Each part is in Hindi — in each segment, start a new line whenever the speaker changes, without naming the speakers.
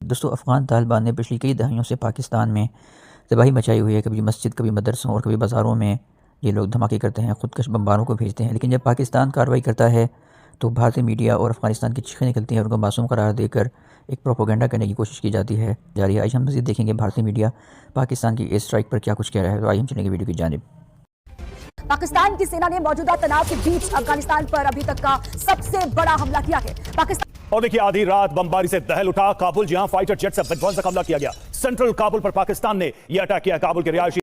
दोस्तों, अफ़गान तालिबान ने पिछली कई दहाइयों से पाकिस्तान में तबाही मचाई हुई है। कभी मस्जिद, कभी मदरसों और कभी बाज़ारों में ये लोग धमाके करते हैं, ख़ुदकश बमबारों को भेजते हैं। लेकिन जब पाकिस्तान कार्रवाई करता है तो भारतीय मीडिया और अफ़गानिस्तान की चीखें निकलती हैं और उनको मासूम करार देकर एक प्रोपेगेंडा करने की कोशिश की जाती है जारी है। आज हम मज़ीद देखेंगे भारतीय मीडिया पाकिस्तान की एयर स्ट्राइक पर क्या कुछ कह रहा है। तो आइए हम चलेंगे वीडियो की जानिब।
पाकिस्तान की सेना ने मौजूदा तनाव के बीच अफगानिस्तान पर अभी तक का सबसे बड़ा हमला किया है। पाकिस्तान
और देखिए, आधी रात बमबारी से दहल उठा काबुल, जहां फाइटर जेट से विध्वंसक हमला किया गया। सेंट्रल काबुल पर पाकिस्तान ने यह अटैक किया। काबुल के रिहायशी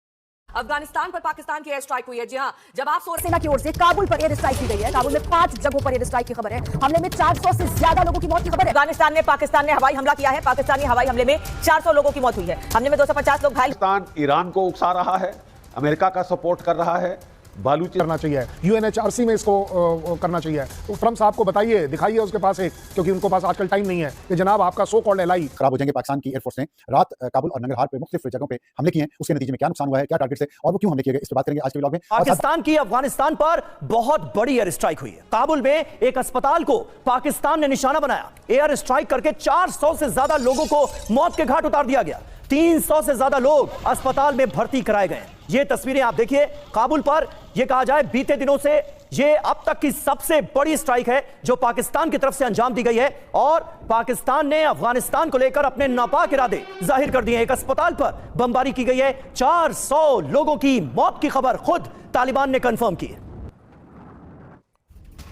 अफगानिस्तान पर पाकिस्तान की एयर स्ट्राइक हुई है। जी हां, जब आप सेना की ओर से काबुल पर एयर स्ट्राइक की गई है। काबुल में 5 जगहों पर एयर स्ट्राइक की खबर है। हमले में 400 से ज्यादा लोगों की मौत की खबर है। अफगानिस्तान में पाकिस्तान ने हवाई हमला किया है। पाकिस्तानी हवाई हमले में 400 लोगों की मौत हुई है। हमले में 250 लोग घायल।
पाकिस्तान ईरान को उकसा रहा है, अमेरिका का सपोर्ट कर रहा है,
करना चाहिए, यूएनएचआरसी में इसको करना चाहिए। तो ट्रम्प साहब को बताइए, दिखाइए उसके पास एक, क्योंकि उनको पास आजकल टाइम नहीं है कि जनाब आपका सो कॉल्ड एलाई
खराब हो जाएंगे। पाकिस्तान की एयरफोर्स ने रात काबुल और नंगरहार पे मुख्तलिफ जगहों पे हमले किए हैं। उसके नतीजे में क्या नुकसान हुआ है, क्या टारगेट से और वो क्यों हमले किए गए, इस पर बात करेंगे आज के व्लॉग में।
पाकिस्तान की अफगानिस्तान पर बहुत बड़ी एयर स्ट्राइक हुई है। काबुल में एक अस्पताल को पाकिस्तान ने निशाना बनाया। एयर स्ट्राइक करके 400 से ज्यादा लोगों को मौत के घाट उतार दिया गया। 300 से ज्यादा लोग अस्पताल में भर्ती कराए गए। ये तस्वीरें आप देखिए। काबुल पर यह कहा जाए बीते दिनों से ये अब तक की सबसे बड़ी स्ट्राइक है जो पाकिस्तान की तरफ से अंजाम दी गई है। और पाकिस्तान ने अफगानिस्तान को लेकर अपने नापाक इरादे जाहिर कर दिए हैं। एक अस्पताल पर बमबारी की गई है। 400 लोगों की मौत की खबर खुद तालिबान ने कंफर्म की है।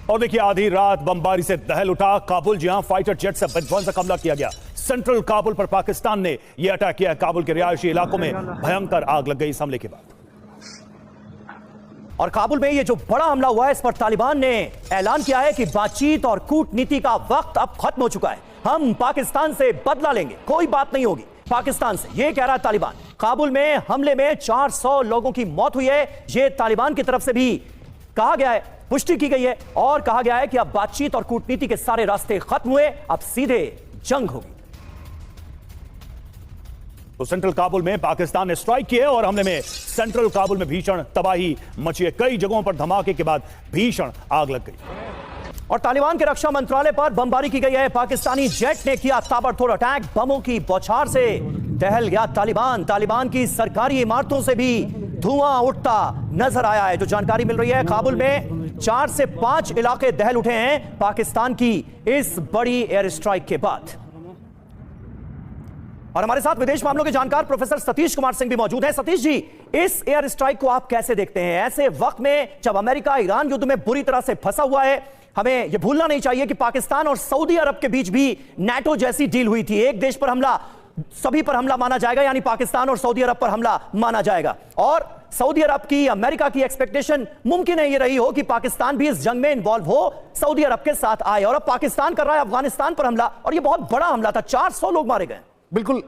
और देखिए, आधी रात बमबारी से दहल उठा काबुल, जहां फाइटर जेट से विध्वंसक हमला किया गया। सेंट्रल काबुल पर पाकिस्तान ने यह अटैक किया। काबुल के रिहायशी इलाकों में भयंकर आग लग गई इस हमले के बाद।
और काबुल में यह जो बड़ा हमला हुआ है, इस पर तालिबान ने ऐलान किया है कि बातचीत और कूटनीति का वक्त अब खत्म हो चुका है। हम पाकिस्तान से बदला लेंगे, कोई बात नहीं होगी पाकिस्तान से, यह कह रहा है तालिबान। काबुल में हमले में 400 लोगों की मौत हुई है। यह तालिबान की तरफ से भी कहा गया है, पुष्टि की गई है और कहा गया है कि अब बातचीत और कूटनीति के सारे रास्ते खत्म हुए, अब सीधे जंग होगी।
तो सेंट्रल काबुल में पाकिस्तान ने स्ट्राइक की है और हमले में सेंट्रल काबुल में भीषण तबाही मची है। कई जगहों पर धमाके के बाद भीषण आग लग गई।
और तालिबान के रक्षा मंत्रालय पर बमबारी की गई है। पाकिस्तानी जेट ने किया ताबड़तोड़ अटैक। बमों की बौछार से दहल गया तालिबान। तालिबान की सरकारी इमारतों से भी धुआं उठता नजर आया है। जो जानकारी मिल रही है, काबुल में 4 से 5 इलाके दहल उठे हैं पाकिस्तान की इस बड़ी एयर स्ट्राइक के बाद। और हमारे साथ विदेश मामलों के जानकार प्रोफेसर सतीश कुमार सिंह भी मौजूद हैं। सतीश जी, इस एयर स्ट्राइक को आप कैसे देखते हैं ऐसे वक्त में जब अमेरिका ईरान युद्ध में बुरी तरह से फंसा हुआ है? हमें यह भूलना नहीं चाहिए कि पाकिस्तान और सऊदी अरब के बीच भी नाटो जैसी डील हुई थी। एक देश पर हमला सभी पर हमला माना जाएगा, यानी पाकिस्तान और सऊदी अरब पर हमला माना जाएगा। और सऊदी अरब की, अमेरिका की एक्सपेक्टेशन मुमकिन है ये रही हो कि पाकिस्तान भी इस जंग में इन्वॉल्व हो, सऊदी अरब के साथ आए। और अब पाकिस्तान कर रहा है अफगानिस्तान पर हमला, और यह बहुत बड़ा हमला था। 400 लोग मारे गए।
बिल्कुल।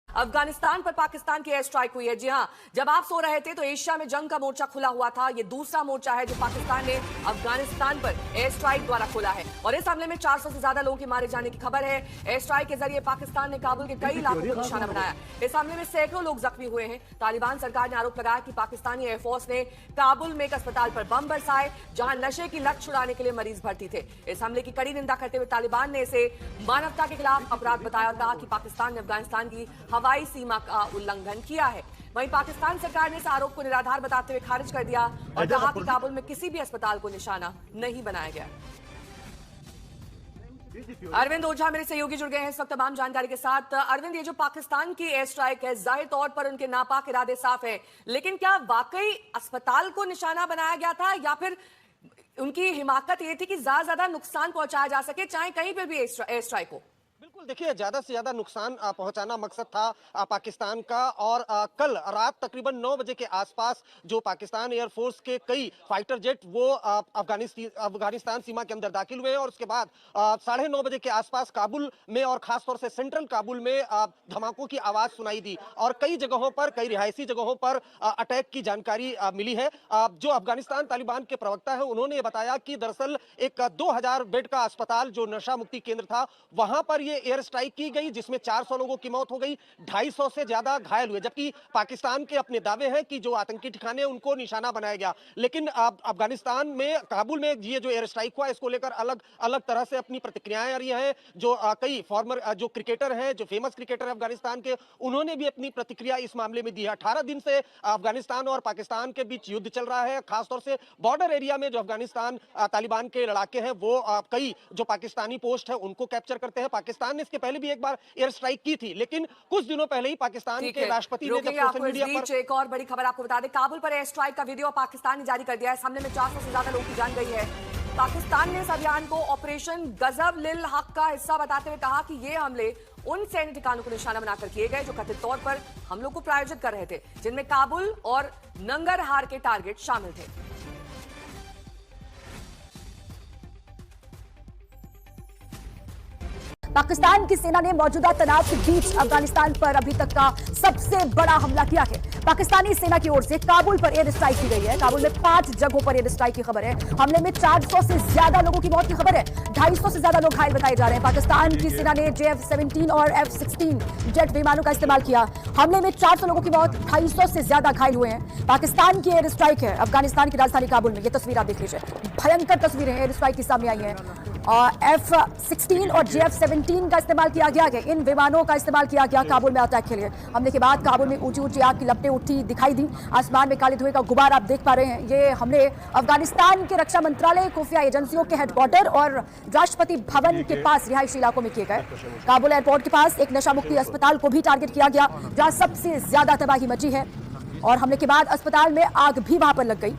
अफगानिस्तान पर पाकिस्तान की एयर स्ट्राइक हुई है। जी हां, जब आप सो रहे थे तो एशिया में जंग का मोर्चा खुला हुआ था। यह दूसरा मोर्चा है जो पाकिस्तान ने अफगानिस्तान पर एयर स्ट्राइक द्वारा खोला है। और इस हमले में 400 से ज्यादा लोगों के मारे जाने की खबर है। एयर स्ट्राइक के जरिए पाकिस्तान ने काबुल के कई इलाकों को निशाना बनाया। इस हमले में सैकड़ों लोग जख्मी हुए हैं। तालिबान सरकार ने आरोप लगाया कि पाकिस्तानी एयरफोर्स ने काबुल में एक अस्पताल पर बम बरसाए जहां नशे की लत छुड़ाने के लिए मरीज भर्ती थे। इस हमले की कड़ी निंदा करते हुए तालिबान ने इसे मानवता के खिलाफ अपराध बताया और कहा कि पाकिस्तान ने अफगानिस्तान की हवाई सीमा का उल्लंघन किया है। वहीं पाकिस्तान सरकार ने इस आरोप को निराधार बताते हुए खारिज कर दिया और कहा कि काबुल में किसी भी अस्पताल को निशाना नहीं बनाया गया। अरविंद ओझा मेरे सहयोगी जुड़ गए हैं इस वक्त तमाम जानकारी के साथ। अरविंद, ये जो पाकिस्तान की एयर स्ट्राइक है, जाहिर तौर पर उनके नापाक इरादे साफ है, लेकिन क्या वाकई अस्पताल को निशाना बनाया गया था या फिर उनकी हिमाकत ये थी कि ज्यादा नुकसान पहुंचाया जा सके, चाहे कहीं पर भी एयर स्ट्राइक हो?
बिल्कुल, देखिए, ज्यादा से ज्यादा नुकसान पहुंचाना मकसद था पाकिस्तान का। और कल रात तकरीबन 9 बजे के आसपास जो पाकिस्तान एयरफोर्स के कई फाइटर जेट वो अफगानिस्तान सीमा के अंदर दाखिल हुए और उसके बाद 9:30 बजे के आसपास काबुल में और खासतौर से सेंट्रल काबुल में धमाकों की आवाज सुनाई दी और कई जगहों पर, कई रिहायशी जगहों पर अटैक की जानकारी मिली है। जो अफगानिस्तान तालिबान के प्रवक्ता है, उन्होंने ये बताया कि दरअसल एक 2000 बेड का अस्पताल जो नशा मुक्ति केंद्र था, वहां पर ये एयर स्ट्राइक की गई जिसमें 400 लोगों की मौत हो गई, 250 से ज्यादा घायल हुए, जबकि पाकिस्तान के अपने दावे हैं कि जो आतंकी ठिकाने उनको निशाना बनाया गया। लेकिन अफगानिस्तान में काबुल में ये जो एयर स्ट्राइक हुआ इसको लेकर अलग अलग तरह से अपनी प्रतिक्रियाएं आ रही हैं। जो कई फॉर्मर जो क्रिकेटर हैं, जो फेमस क्रिकेटर है अफगानिस्तान के, उन्होंने भी अपनी प्रतिक्रिया इस मामले में दी है। 18 दिन से अफगानिस्तान और पाकिस्तान के बीच युद्ध चल रहा है, खासतौर से बॉर्डर एरिया में जो अफगानिस्तान तालिबान के लड़ाके हैं वो कई जो पाकिस्तानी पोस्ट है उनको कैप्चर करते हैं। पाकिस्तान ने इसके पहले भी एक बार एयर स्ट्राइक की थी, लेकिन कुछ दिनों पहले ही पाकिस्तान के राष्ट्रपति ने जब सोशल मीडिया पर
एक और बड़ी खबर आपको बता दें, काबुल पर एयर स्ट्राइक का वीडियो पाकिस्तान ने जारी कर दिया है। इस हमले में 400 से ज्यादा लोगों की जान गई है। पाकिस्तान ने इस अभियान को ऑपरेशन गजब लिल हक का हिस्सा बताते हुए कहा कि ये हमले उन सैन्य ठिकानों को निशाना बनाकर किए गए जो कथित तौर पर हमलों को प्रायोजित कर रहे थे, जिनमें काबुल और नंगरहार के टारगेट शामिल थे।
पाकिस्तान की सेना ने मौजूदा तनाव के बीच अफगानिस्तान पर अभी तक का सबसे बड़ा हमला किया है। पाकिस्तानी सेना की ओर से काबुल पर एयर स्ट्राइक की गई है। काबुल में 5 जगहों पर एयर स्ट्राइक की खबर है। हमले में 400 से ज्यादा लोगों की मौत की खबर है। 250 से ज्यादा लोग घायल बताए जा रहे हैं। पाकिस्तान की सेना ने JF-17 और F-16 जेट विमानों का इस्तेमाल किया। हमले में 400 लोगों की मौत, 250 से ज्यादा घायल हुए हैं। पाकिस्तान की एयर स्ट्राइक है अफगानिस्तान की राजधानी काबुल में। ये तस्वीर आप देख लीजिए, भयंकर तस्वीरें एयर स्ट्राइक की सामने आई हैं। F-16 और JF-17 का इस्तेमाल किया गया है। इन विमानों का इस्तेमाल किया गया काबुल में अटैक के लिए। हमले के बाद काबुल में ऊंची ऊंची आग की लपटें उठती दिखाई दी। आसमान में काले धुएं का गुबार आप देख पा रहे हैं। ये हमले अफगानिस्तान के रक्षा मंत्रालय, खुफिया एजेंसियों के हेडक्वार्टर और राष्ट्रपति भवन के पास रिहायशी इलाकों में किए गए। काबुल एयरपोर्ट के पास एक नशा मुक्ति अस्पताल को भी टारगेट किया गया, जहां सबसे ज्यादा तबाही मची है। और हमले के बाद अस्पताल में आग भी वहां पर लग गई।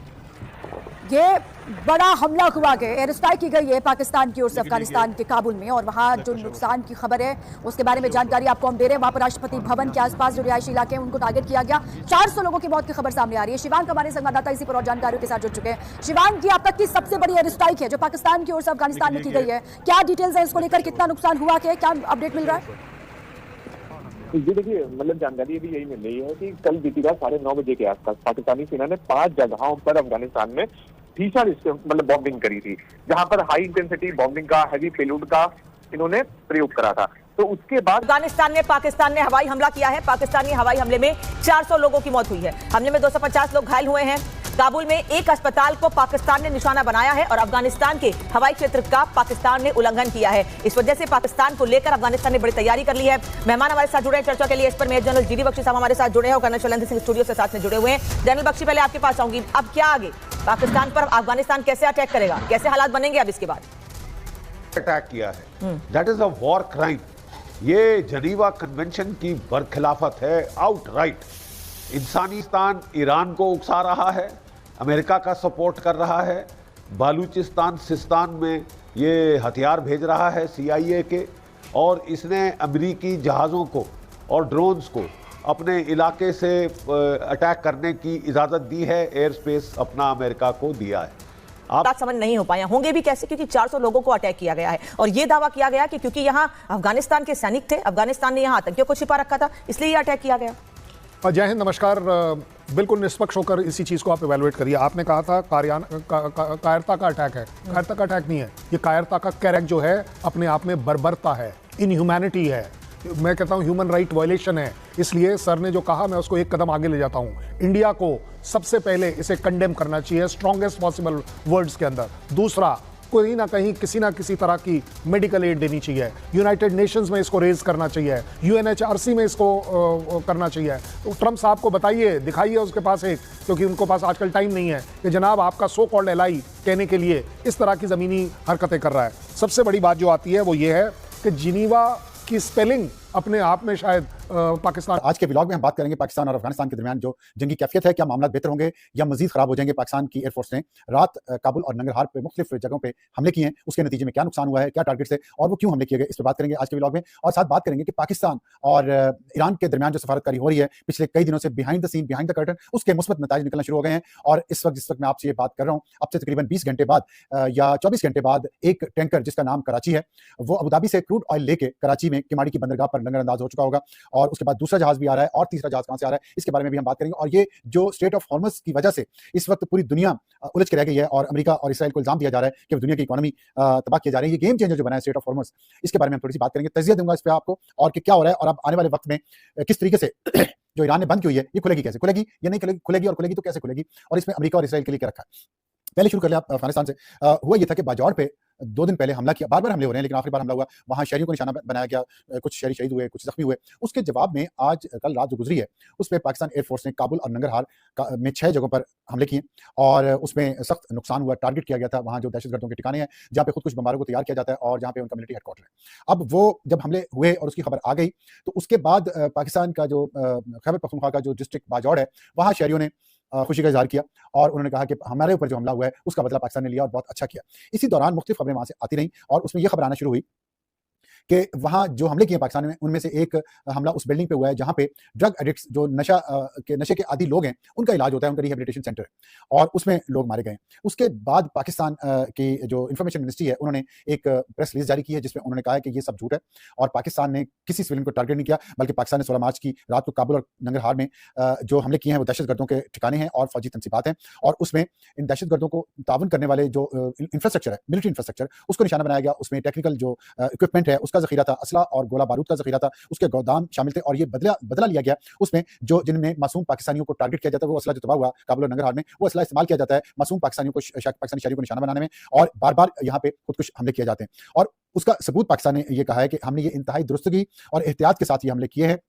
ये बड़ा हमला हुआ गया, एयर स्ट्राइक की गई है पाकिस्तान की ओर से अफगानिस्तान के काबुल में। और वहां जो नुकसान की खबर है उसके बारे में जानकारी आपको हम दे रहे हैं। वहां पर राष्ट्रपति भवन के आसपास जो रिहायशी इलाके हैं उनको टारगेट किया गया। 400 लोगों की मौत की खबर सामने आ रही है। शिवांग हमारे संवाददाता इसी पर और जानकारियों के साथ जुड़ चुके हैं। शिवांग, की अब तक की सबसे बड़ी एयर स्ट्राइक है जो पाकिस्तान की ओर से अफगानिस्तान में की गई है। क्या डिटेल्स है इसको लेकर, कितना नुकसान हुआ, क्या अपडेट मिल रहा है?
जी देखिए, मतलब जानकारी भी यही मिल रही है कि कल बीती रात 9:30 बजे के आसपास पाकिस्तानी सेना ने 5 जगहों पर अफगानिस्तान में भीषण मतलब बॉम्बिंग करी थी, जहां पर हाई इंटेंसिटी बॉम्बिंग का, हैवी पेलोड का इन्होंने प्रयोग करा था। तो उसके बाद
पाकिस्तान ने हवाई हमला किया है। पाकिस्तानी हवाई हमले में 400 लोगों की मौत हुई है। हमले में 250 लोग घायल हुए हैं। काबुल में एक अस्पताल को पाकिस्तान ने निशाना बनाया है और अफगानिस्तान के हवाई क्षेत्र का पाकिस्तान ने उल्लंघन किया है। इस वजह से पाकिस्तान को लेकर अफगानिस्तान ने बड़ी तैयारी कर ली है। मेहमान हमारे साथ जुड़े हैं चर्चा के लिए। इस पर मेजर जनरल GD बख्शी साहब हमारे साथ जुड़े हैं और कर्नल शैलेंद्र सिंह स्टूडियो से साथ में जुड़े हुए हैं। जनरल बख्शी, पहले आपके पास आऊंगी, अब क्या आगे पाकिस्तान पर अफगानिस्तान कैसे अटैक करेगा, कैसे हालात बनेंगे अब इसके बाद?
अटैक किया है, that is a war crime. ये जनीवा कन्वेंशन की बरखिलाफत है, आउटराइट। इंसानिस्तान ईरान को उकसा रहा है, अमेरिका का सपोर्ट कर रहा है, बालूचिस्तान सिस्तान में ये हथियार भेज रहा है CIA के, और इसने अमेरिकी जहाज़ों को और ड्रोन्स को अपने इलाके से अटैक करने की इजाज़त दी है। एयर स्पेस अपना अमेरिका को दिया है।
बात समझ नहीं हो पाया, होंगे भी कैसे, क्योंकि 400 लोगों को अटैक किया गया है और यह दावा किया गया कि क्योंकि यहाँ अफगानिस्तान के सैनिक थे, अफगानिस्तान ने यहाँ आतंकियों को छिपा रखा था, इसलिए यह अटैक किया गया।
जय हिंद, नमस्कार। बिल्कुल निष्पक्ष होकर इसी चीज़ को आप इवैल्यूएट करिए। आपने कहा था कायरता का अटैक है। कायरता का अटैक नहीं है, ये कायरता का कैरेक्ट जो है अपने आप में बर्बरता है, इनह्यूमैनिटी है। मैं कहता हूँ ह्यूमन राइट वायलेशन है। इसलिए सर ने जो कहा मैं उसको एक कदम आगे ले जाता हूँ। इंडिया को सबसे पहले इसे कंडेम करना चाहिए स्ट्रॉन्गेस्ट पॉसिबल वर्ड्स के अंदर। दूसरा, कोई ना कहीं किसी ना किसी तरह की मेडिकल एड देनी चाहिए। यूनाइटेड नेशंस में इसको रेज करना चाहिए, UNHRC में इसको करना चाहिए। तो ट्रम्प साहब को बताइए, दिखाइए उसके पास एक, क्योंकि उनको पास आजकल टाइम नहीं है कि जनाब आपका सो कॉल्ड एलाई कहने के लिए इस तरह की ज़मीनी हरकतें कर रहा है। सबसे बड़ी बात जो आती है वो ये है कि जिनीवा की स्पेलिंग अपने आप में शायद पाकिस्तान।
आज के व्लॉग में हम बात करेंगे पाकिस्तान और अफगानिस्तान के दरमियान जो जंगी कैफियत है, क्या मामला बेहतर होंगे या मजीद खराब हो जाएंगे। पाकिस्तान की एयरफोर्स ने रात काबुल और नंगरहार पे मुख्तलिफ जगहों पे हमले किए हैं, उसके नतीजे में क्या नुकसान हुआ है, क्या टारगेट से और वो क्यों हमले किए गए, इस पर बात करेंगे आज के व्लॉग में। और साथ बात करेंगे कि पाकिस्तान और ईरान के दरमियान जो सफारतकारी हो रही है पिछले कई दिनों से, behind the scene, behind the curtain, उसके मुस्बत नतीजे निकलना शुरू हो गए हैं। और इस वक्त जिस वक्त मैं आपसे ये बात कर रहा हूँ, अब से तकरीबन 20 घंटे बाद या 24 घंटे बाद एक टैंकर जिसका नाम कराची है, वो अबुधाबी से क्रूड ऑयल लेके कराची में किमाड़ी की बंदरगाह पर नजरअंदाज हो चुका होगा। और उसके बाद दूसरा जहाज भी आ रहा है, और तीसरा जहाज कहां से आ रहा है इसके बारे में भी हम बात करेंगे। और ये जो स्ट्रेट ऑफ हॉर्मज की वजह से इस वक्त पूरी दुनिया उलझ के रह गई है और अमेरिका और इसराइल को इल्जाम दिया जा रहा है कि दुनिया की इकोनॉमी तबाह की जा रही है। ये गेम चेंजर जो बना है स्ट्रेट ऑफ हॉर्मज, इसके बारे में हम थोड़ी सी बात करेंगे, तजिया दूंगा इस पे आपको, और कि क्या हो रहा है और अब आने वाले वक्त में किस तरीके से जो ईरान ने बंद की हुई है ये खुलेगी, कैसे खुलेगी या नहीं खुलेगी, और खुलेगी तो कैसे खुलेगी, और इसमें अमेरिका और इसराइल के लिए क्या रखा है। पहले शुरू कर लिया अफगानिस्तान से। हुआ ये था कि बाजौर पे 2 दिन पहले हमला किया, बार-बार हमले हो रहे हैं लेकिन आखिरी बार हमला हुआ वहां शहरियों को निशाना बनाया गया, कुछ शहरी शहीद हुए, कुछ जख्मी हुए। उसके जवाब में आज कल रात जो गुजरी है उसमें पाकिस्तान एयरफोर्स ने काबुल और नंगरहार में 6 जगहों पर हमले किए और उसमें सख्त नुकसान हुआ। टारगेट किया गया था वहां जो दहशतगर्दों के ठिकाने हैं जहां पे खुदकुश बमबारों को तैयार किया जाता है और जहां पे उनका मिलिट्री हेडक्वार्टर है। अब वो जब हमले हुए और उसकी खबर आ गई तो उसके बाद पाकिस्तान का जो खैबर पख्तूनख्वा का जो डिस्ट्रिक्ट बाजौर है वहां शहरियों ने खुशी का इजहार किया और उन्होंने कहा कि हमारे ऊपर जो हमला हुआ है उसका बदला पाकिस्तान ने लिया और बहुत अच्छा किया। इसी दौरान मुख्तलिफ खबरें वहां से आती रहीं और उसमें यह खबर आना शुरू हुई कि वहां जो हमले किए पाकिस्तान में उनमें से एक हमला उस बिल्डिंग पे हुआ है जहां पे ड्रग एडिक्ट्स जो नशे के आदी लोग हैं उनका इलाज होता है, उनका रिहेबिलिटेशन सेंटर है और उसमें लोग मारे गए। उसके बाद पाकिस्तान की जो इंफॉर्मेशन मिनिस्ट्री है उन्होंने एक प्रेस रिलीज जारी की है जिसमें उन्होंने कहा है कि ये सब झूठ है और पाकिस्तान ने किसी सिविलियन को टारगेट नहीं किया, बल्कि पाकिस्तान ने 16 मार्च की रात को काबुल और नंगरहार में जो हमले किए हैं वो दहशतगर्दों के ठिकाने हैं और फौजी तंसीबात हैं और उसमें इन दहशतगर्दों को तावन करने वाले जो इंफ्रास्ट्रक्चर है, मिलिट्री इंफ्रास्ट्रक्चर, उसको निशाना बनाया गया। उसमें टेक्निकल जो इक्विपमेंट है उसका जखीरा था, असला और गोला बारूद का जखीरा था, उसके गोदाम शामिल थे और ये बदला लिया गया। उसमें जो जिनमें मासूम पाकिस्तानियों को टारगेट किया जाता है वो असला जो तबाह हुआ काबुल और नंगरहार में वो असला इस्तेमाल किया जाता है मासूम पाकिस्तानियों को, पाकिस्तानी शहरियों को निशाना बनाने में और बार-बार यहाँ पे खुदकुश हमले किए जाते हैं। और उसका सबूत पाकिस्तान ने ये कहा है कि हमने ये इंतहाई दुरुस्तगी और एहतियात के साथ ये हमले किए हैं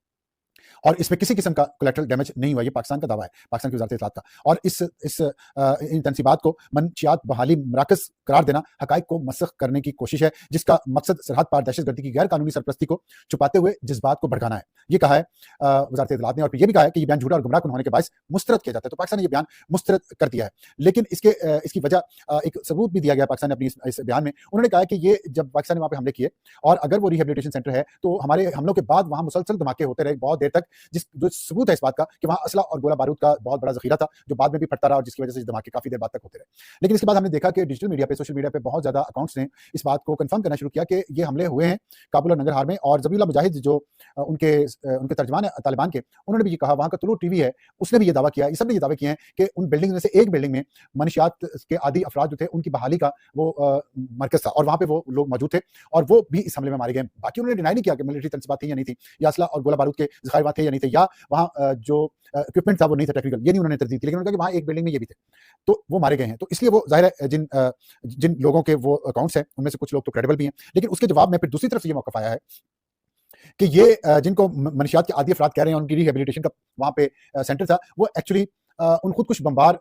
और इसमें किसी किस्म का कोलैटरल डैमेज नहीं हुआ। ये पाकिस्तान का दावा है, पाकिस्तान की वज़ारत इत्तलात का। और इन तंसीबात को मनशियात बहाली मराकज़ करार देना हक़ाइक़ को मसख़ करने की कोशिश है जिसका मकसद सरहद पार दहशतगर्दी की गैर कानूनी सरपरस्ती को छुपाते हुए जज्बात को भड़काना है। ये कहा है वज़ारत इत्तलात ने और ये भी कहा है कि ये बयान झूठा और गुमराहकुन होने के बायस मुस्तरद किया जाता है। तो पाकिस्तान ने ये बयान मुस्तरद कर दिया है, लेकिन इसकी वजह एक सबूत भी दिया गया पाकिस्तान ने अपनी इस बयान में। उन्होंने कहा कि ये जब पाकिस्तान ने वहाँ पे हमले किए और अगर वो रिहेबिलिटेशन सेंटर है तो हमारे हमलों के बाद वहाँ मुसलसल धमाके होते रहे बहुत देर तक, जो सबूत है इस बात का कि वहाँ असला और गोला बारूद का बहुत बड़ा जखीरा था जो बाद में भी फटता रहा और जिसकी वजह से धमाके काफी देर बाद तक होते रहे। लेकिन इसके बाद हमने देखा कि डिजिटल मीडिया पे, सोशल मीडिया पे बहुत ज्यादा अकाउंट्स ने इस बात को कंफर्म करना शुरू किया कि ये हमले हुए हैं काबुल और नंगरहार में। और ज़बीउल्लाह मुजाहिद जो उनके तर्जमान है तालिबान के, उन्होंने भी ये कहा, वहाँ का तुलू टीवी है उसने भी ये दावा किया, ये सब ने ये दावे किए हैं कि उन बिल्डिंग में से एक बिल्डिंग में मनशियात के आदि अफराद जो थे उनकी बहाली का वो मरकज था और वहाँ पे वो लोग मौजूद थे और वो भी इस हमले में मारे गए। बाकी उन्होंने डिनाई नहीं किया कि मिलिट्री तंसीबात थी या नहीं थी, या असला और गोला बारूद के ज़खायर वहाँ थे या नहीं थे, या वहाँ जो इक्विपमेंट था वो नहीं था टेक्निकल, ये नहीं उन्होंने तरदीद की। लेकिन उन्होंने कहा कि वहाँ एक बिल्डिंग में ये भी थे, तो वो मारे गए हैं। तो इसलिए वो ज़ाहिर है जिन लोगों के वो अकाउंट्स हैं उनमें से कुछ लोग तो क्रेडिबल भी हैं। लेकिन उसके जवाब में फिर दूसरी तरफ से ये मौक़िफ़ आया है कि ये जिनको मनशियात के आदी अफराद कह रहे हैं उनकी रिहेबिलिटेशन का वहाँ पे सेंटर था, वो एक्चुअली उन खुदकुश बमबार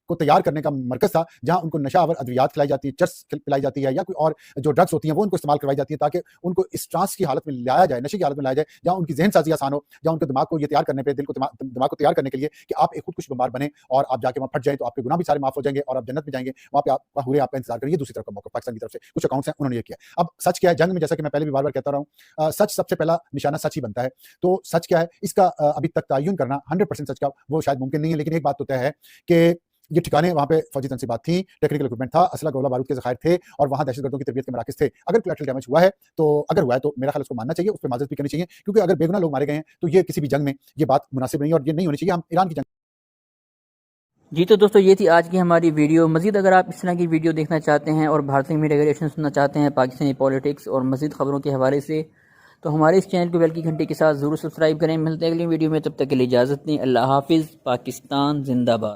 को तैयार करने का मरकज था जहां उनको नशावर अद्वियात खिलाई जाती है, चर्स पिलाई जाती है या कोई और जो ड्रग्स होती हैं वो उनको इस्तेमाल करवाई जाती है ताकि उनको इस ट्रांस की हालत में लाया जाए, नशे की हालत में लाया जाए, जहां उनकी जहन साजी आसान हो, जहां उनके दिमाग को ये तैयार करने पे, दिमाग को तैयार करने के लिए कि आप एक खुदकुश बमबार बने और आप जाके वहाँ फट जाए तो आपके गुनाह भी सारे माफ हो जाएंगे और आप जन्नत में जाएंगे, वहाँ पे आपका हुए आपका इंतजार करेंगे। दूसरी तरफ का मौका पाकिस्तान की तरफ से कुछ अकाउंट्स हैं उन्होंने ये किया। अब सच क्या है जंग में, जैसा कि मैं पहले भी बार बार कहता रहा हूँ, सच सबसे पहला निशाना सच ही बनता है। तो सच क्या है इसका अभी तक तयन करना 100% सच का वो शायद मुमकिन नहीं है, लेकिन एक बात तो तय है कि ये ठिकाने वहाँ पे फौजी तंसीबात थी, टेक्निकल इक्विपमेंट था, असला गोला बारूद के ज़खायर थे और वहाँ दहशतगर्दों की तरबियत के मराकज़ थे। अगर कोलैटरल डैमेज हुआ है तो मेरा ख्याल उसको मानना चाहिए, उस पर माज़रत भी करनी चाहिए, क्योंकि अगर बेगुनाह लोग मारे गए हैं तो ये किसी भी जंग में ये बात मुनासिब नहीं है और ये नहीं होनी चाहिए। हम ईरान की जंग।
जी तो दोस्तों ये थी आज की हमारी वीडियो। मज़ीद अगर आप इस तरह की वीडियो देखना चाहते हैं और भारतीय मीडिया के रिएक्शन सुनना चाहते हैं पाकिस्तानी पॉलिटिक्स और मज़ीद खबरों के हवाले से, तो हमारे इस चैनल को बेल की घंटे के साथ ज़रूर सब्सक्राइब करें। मिलते हैं अगली वीडियो में, तब तक के लिए इजाज़त दें। अल्लाह हाफिज़। पाकिस्तान जिंदाबाद।